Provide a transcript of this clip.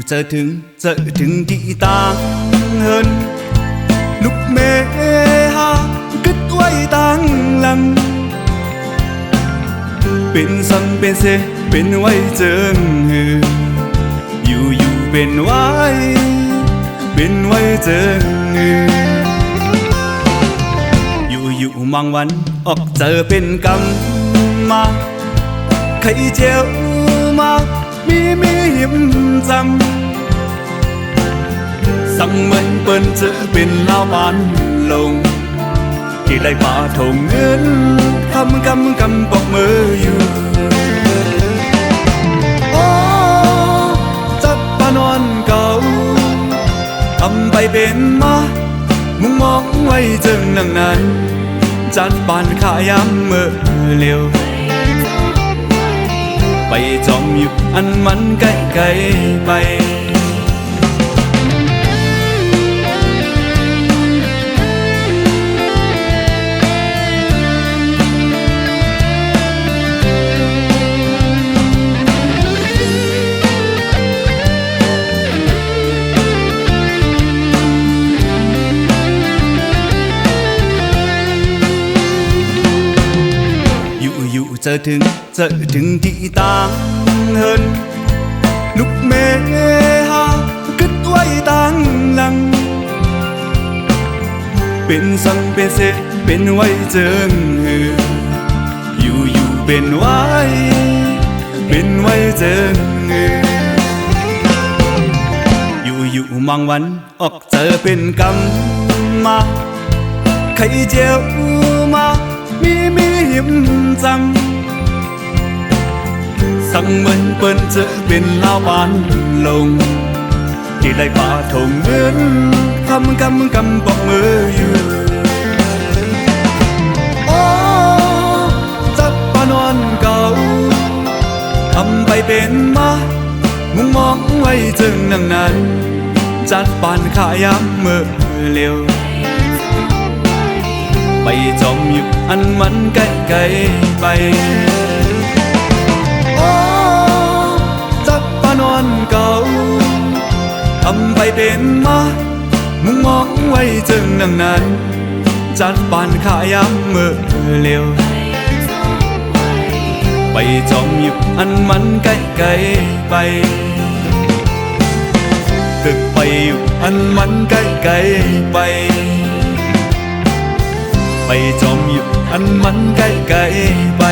giờถึงที่ต่างhơn lúc mê ha cứt quay tăng lăng bên sân bên xe bên quay chân hưอยู่เป็นไว้เจออยู่บางวันออกเจอเป็นกรรมมาใครเจียวมามีหิมจำสั่งมันเปิ้นเจอเป็นลาวบานลงที่ไรป่าถงเงินทำกำปอกมืออยู่นอนเก่าทำไปเป็นมามุงมองไว้จึงนั่งนานจัดปานขายำเมื่อเร็วไปจอมอยู่อันมันไกลไปgiờถึงที่ต่างhơn lúc mê ha cứt quay tăng lăng bên sân bên xe bên quay chân hưอยู่เป็นไว้เจออยู่บางวันออกเจอเป็นกรรมมาใครเจียวมามีหิมจำสั่งมันเปิ้นเจอเป็นลาวบานลงที่ไรป่าถงเงินทำกำปอกมืออยู่จับปานอนเก่าทำไปเป็นมามุงมองไว้จึงนั่งนานจัดปานขายำเมื่อเร็วไปจอมอยู่อันมันไกลไปจับปานอนเก่าทำไปเป็นมามุงมองไว้จึงนั่งนานจัดปานขายำเมื่อเร็วไปจอมอยู่อันมันไกลไปตึกไปอยู่อันมันไกลไปจอมอยู่อันมันไกลไป